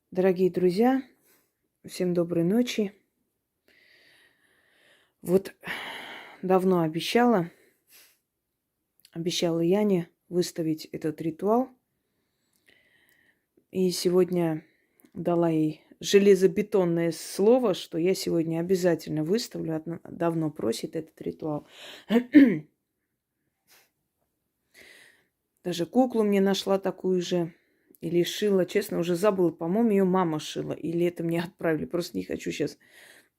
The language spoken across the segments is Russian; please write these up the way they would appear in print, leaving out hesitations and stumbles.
Дорогие друзья, всем доброй ночи. Вот давно обещала Яне выставить этот ритуал. И сегодня дала ей железобетонное слово, что я сегодня обязательно выставлю. Она давно просит этот ритуал. Даже куклу мне нашла такую же. Или шила, честно, уже забыла. По-моему, ее мама шила. Или это мне отправили. Просто не хочу сейчас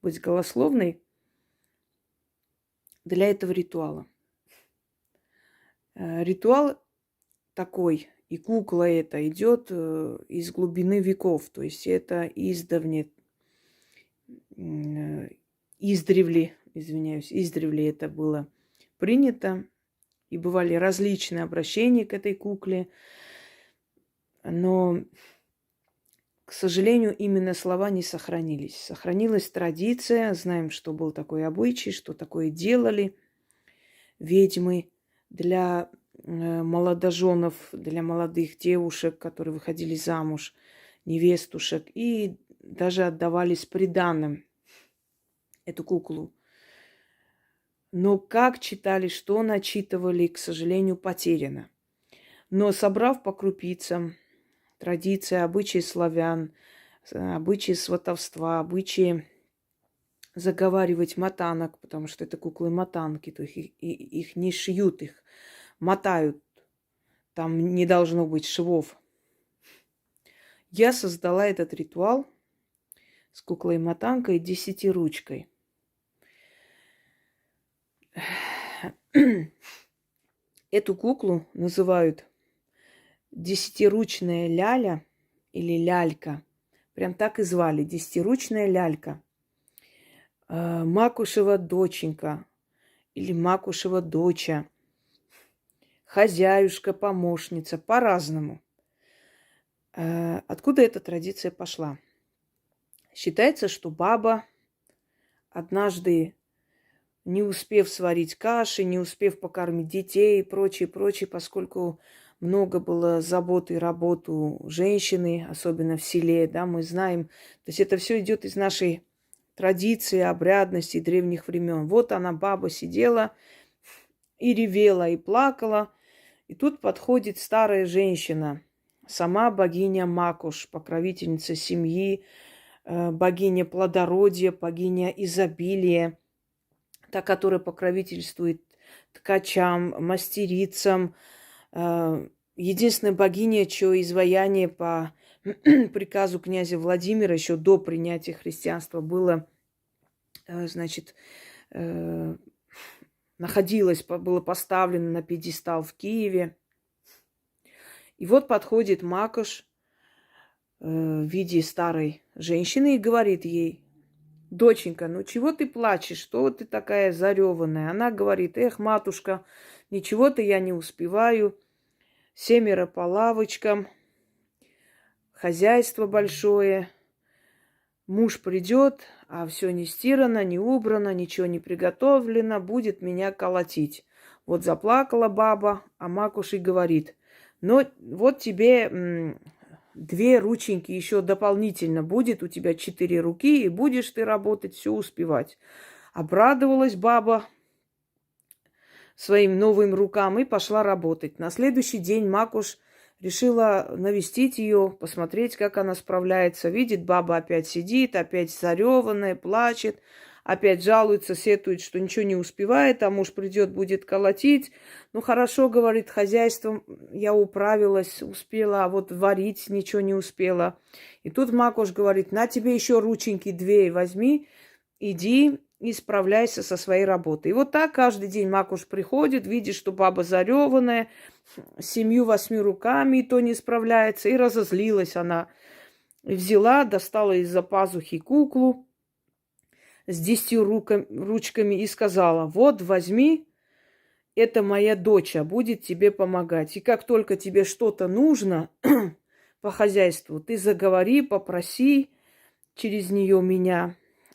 быть голословной. Для этого ритуала. Ритуал такой, и кукла эта идет из глубины веков. То есть это издревле это было принято. И бывали различные обращения к этой кукле. Но, к сожалению, именно слова не сохранились. Сохранилась традиция. Знаем, что был такой обычай, что такое делали ведьмы для молодоженов, для молодых девушек, которые выходили замуж, невестушек, и даже отдавали с приданым эту куклу. Но как читали, что начитывали, к сожалению, потеряно. Но собрав по крупицам традиции, обычаи славян, обычаи сватовства, обычаи заговаривать матанок, потому что это куклы-матанки, то есть их не шьют, их мотают. Там не должно быть швов. Я создала этот ритуал с куклой-мотанкой и 10-ручкой. Эту куклу называют 10-ручная ляля или лялька. Прям так и звали. 10-ручная лялька. Макушева доченька или Макушева доча. Хозяюшка, помощница, по-разному. Откуда эта традиция пошла? Считается, что баба однажды, не успев сварить каши, не успев покормить детей и прочее, поскольку много было забот и работ у женщины, особенно в селе, да, мы знаем. То есть это все идет из нашей традиции, обрядности древних времен. Вот она, баба, сидела и ревела, и плакала. И тут подходит старая женщина, сама богиня Макуш, покровительница семьи, богиня плодородия, богиня изобилия, та, которая покровительствует ткачам, мастерицам, единственная богиня, чье изваяние по приказу князя Владимира еще до принятия христианства было, значит, было поставлено на пьедестал в Киеве. И вот подходит Макуш в виде старой женщины и говорит ей: доченька, ну чего ты плачешь? Что ты такая зареванная? Она говорит: эх, матушка, ничего-то я не успеваю. 7 по лавочкам, хозяйство большое. Муж придет, а все не стирано, не убрано, ничего не приготовлено, будет меня колотить. Вот заплакала баба, а Макуш и говорит: ну вот тебе 2 рученьки еще дополнительно будет, у тебя 4 руки, и будешь ты работать, все успевать. Обрадовалась баба своим новым рукам и пошла работать. На следующий день Макуш решила навестить ее, посмотреть, как она справляется. Видит, баба опять сидит, опять зареванная, плачет, опять жалуется, сетует, что ничего не успевает, а муж придет, будет колотить. Ну, хорошо, говорит, хозяйством я управилась, успела, а вот варить ничего не успела. И тут Макуш говорит: на тебе еще рученьки 2 возьми, иди и справляйся со своей работой. И вот так каждый день Макуш приходит, видит, что баба зареванная, 7-8 руками, и то не справляется. И разозлилась она. И взяла, достала из-за пазухи куклу с 10 ручками и сказала: вот, возьми, это моя доча, будет тебе помогать. И как только тебе что-то нужно по хозяйству, ты заговори, попроси через нее меня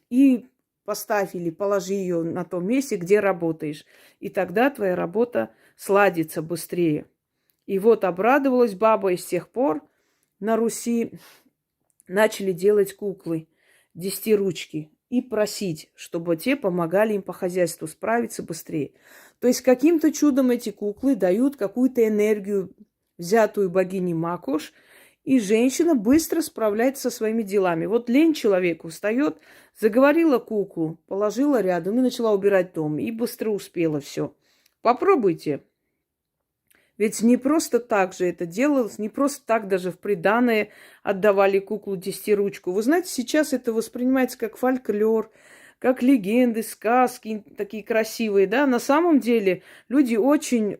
и поставь или положи ее на том месте, где работаешь. И тогда твоя работа сладится быстрее. И вот обрадовалась баба, и с тех пор на Руси начали делать куклы, десятиручки, и просить, чтобы те помогали им по хозяйству справиться быстрее. То есть каким-то чудом эти куклы дают какую-то энергию, взятую богиней Макош, и женщина быстро справляется со своими делами. Вот лень человеку, встает, заговорила куклу, положила рядом и начала убирать дом, и быстро успела все. Попробуйте. Ведь не просто так же это делалось, не просто так даже в приданое отдавали куклу десятиручку. Вы знаете, сейчас это воспринимается как фольклор, как легенды, сказки такие красивые, да. На самом деле люди очень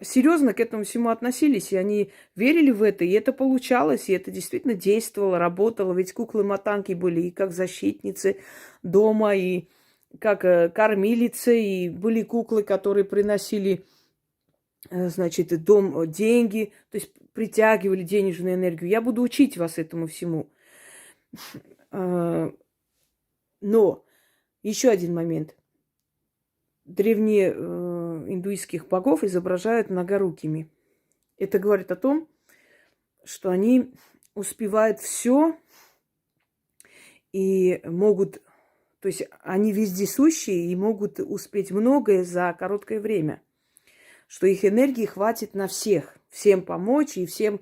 серьезно к этому всему относились, и они верили в это, и это получалось, и это действительно действовало, работало. Ведь куклы-матанки были и как защитницы дома, и как кормилицы, и были куклы, которые приносили, значит, дом, деньги, то есть притягивали денежную энергию. Я буду учить вас этому всему. Но еще один момент. Древние индуистских богов изображают многорукими. Это говорит о том, что они успевают все и могут, то есть они вездесущие и могут успеть многое за короткое время. Что их энергии хватит на всех, всем помочь и всем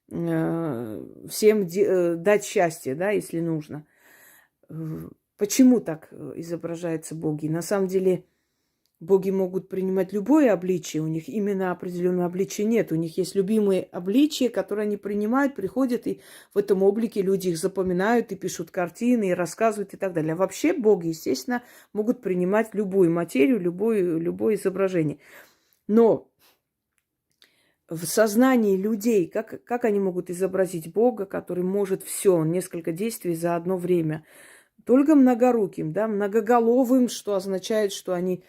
дать счастье, да, если нужно. Почему так изображаются боги? На самом деле боги могут принимать любое обличие, у них именно определенного обличия нет. У них есть любимые обличия, которые они принимают, приходят, и в этом облике люди их запоминают, и пишут картины, и рассказывают, и так далее. А вообще боги, естественно, могут принимать любую материю, любое изображение. Но в сознании людей, как они могут изобразить Бога, который может все, несколько действий за одно время? Только многоруким, да, многоголовым, что означает, что они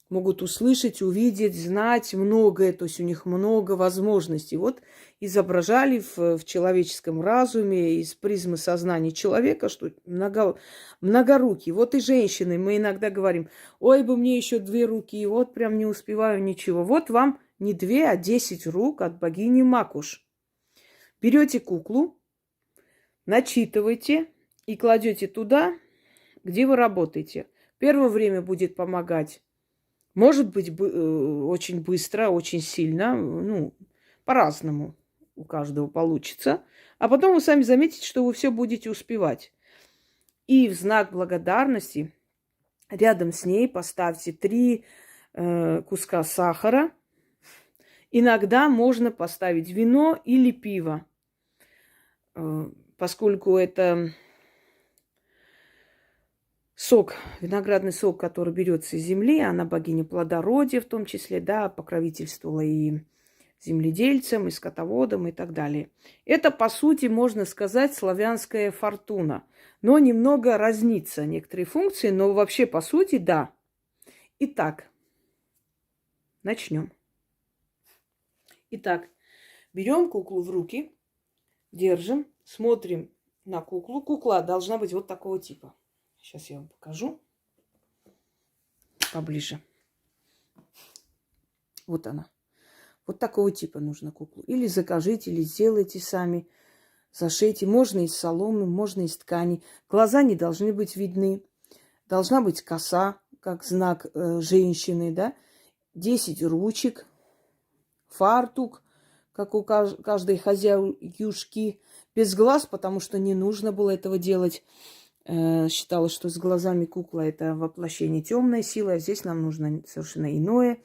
могут услышать, увидеть, знать многое, то есть у них много возможностей. Вот изображали в человеческом разуме из призмы сознания человека, что многорукий. Вот и женщины, мы иногда говорим, ой, бы мне еще 2 руки, вот прям не успеваю ничего. Вот вам не 2, а 10 рук от богини Макуш. Берете куклу, начитываете и кладете туда, где вы работаете. Первое время будет помогать. Может быть, очень быстро, очень сильно, ну, по-разному у каждого получится. А потом вы сами заметите, что вы все будете успевать. И в знак благодарности рядом с ней поставьте 3 куска сахара. Иногда можно поставить вино или пиво, поскольку это сок, виноградный сок, который берется из земли, она богиня плодородия в том числе, да, покровительствовала и земледельцам, и скотоводам, и так далее. Это, по сути, можно сказать, славянская фортуна, но немного разнится некоторые функции, но вообще, по сути, да. Итак, начнем. Итак, берем куклу в руки, держим, смотрим на куклу. Кукла должна быть вот такого типа. Сейчас я вам покажу поближе. Вот она. Вот такого типа нужна куклу. Или закажите, или сделайте сами. Зашейте. Можно из соломы, можно из ткани. Глаза не должны быть видны. Должна быть коса, как знак женщины, да. 10 ручек. Фартук, как у каждой хозяюшки. Без глаз, потому что не нужно было этого делать. Считалось, что с глазами кукла это воплощение темной силы, а здесь нам нужно совершенно иное.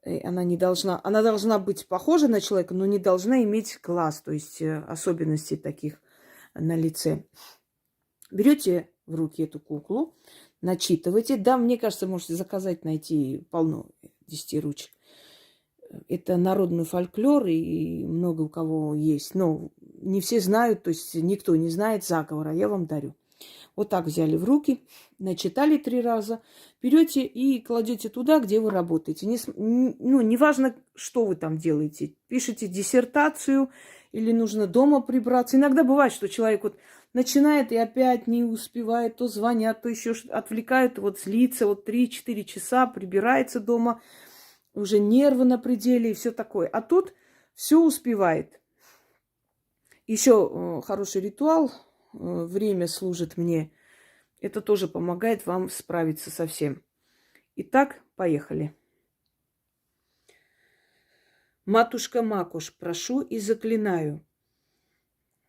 Она должна быть похожа на человека, но не должна иметь глаз, то есть особенностей таких на лице. Берете в руки эту куклу, начитываете. Да, мне кажется, можете заказать, найти полно 10 ручек. Это народный фольклор, и много у кого есть. Но не все знают, то есть никто не знает заговора. Я вам дарю. Вот так взяли в руки, начитали 3 раза, берете и кладете туда, где вы работаете. Неважно, что вы там делаете. Пишите диссертацию или нужно дома прибраться. Иногда бывает, что человек вот начинает и опять не успевает, то звонят, то еще отвлекают, вот злится, вот 3-4 часа прибирается дома, уже нервы на пределе и все такое. А тут все успевает. Еще хороший ритуал, время служит мне. Это тоже помогает вам справиться со всем. Итак, поехали. Матушка Макуш, прошу и заклинаю.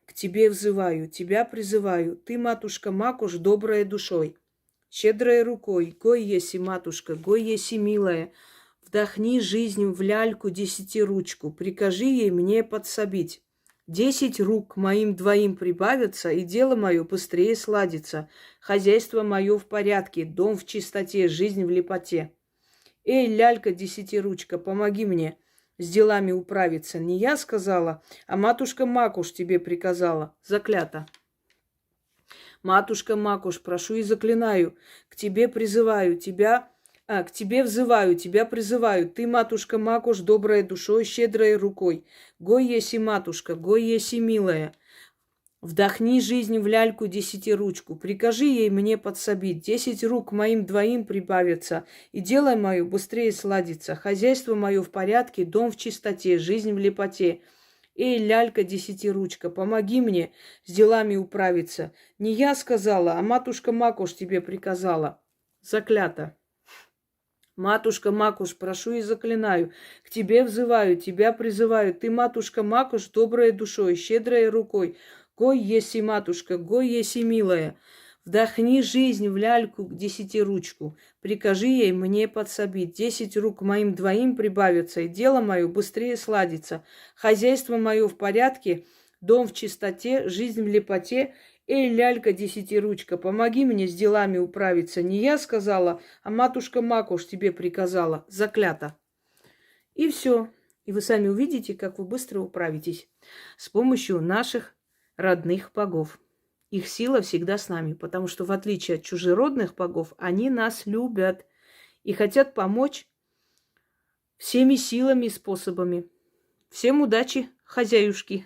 К тебе взываю, тебя призываю. Ты, матушка Макуш, добрая душой, щедрой рукой. Гой еси, матушка, гой еси, милая. Вдохни жизнь в ляльку десятиручку. Прикажи ей мне подсобить. 10 рук к моим двоим прибавятся, и дело мое быстрее сладится. Хозяйство мое в порядке, дом в чистоте, жизнь в лепоте. Эй, лялька десятиручка, помоги мне с делами управиться. Не я сказала, а матушка Макуш тебе приказала. Заклято. Матушка Макуш, прошу и заклинаю, к тебе призываю, к тебе взываю, тебя призываю. Ты, матушка Макуш, доброй душой, щедрой рукой. Гой еси, матушка, гой еси, милая. Вдохни жизнь в ляльку десятиручку. Прикажи ей мне подсобить. 10 рук моим двоим прибавятся, и дело мое быстрее сладится. Хозяйство мое в порядке, дом в чистоте, жизнь в лепоте. Эй, лялька десятиручка, помоги мне с делами управиться. Не я сказала, а матушка Макуш тебе приказала. Заклято. Матушка Макуш, прошу и заклинаю, к тебе взываю, тебя призываю. Ты, матушка Макуш, доброй душой, щедрой рукой. Гой еси, матушка, гой еси, милая. Вдохни жизнь в ляльку десятиручку. Прикажи ей мне подсобить. 10 рук моим двоим прибавятся, и дело мое быстрее сладится. Хозяйство мое в порядке, дом в чистоте, жизнь в лепоте. Эй, лялька десятиручка, помоги мне с делами управиться. Не я сказала, а матушка Макуш тебе приказала. Заклято. И все. И вы сами увидите, как вы быстро управитесь с помощью наших родных богов. Их сила всегда с нами, потому что в отличие от чужеродных богов, они нас любят и хотят помочь всеми силами и способами. Всем удачи, хозяюшки!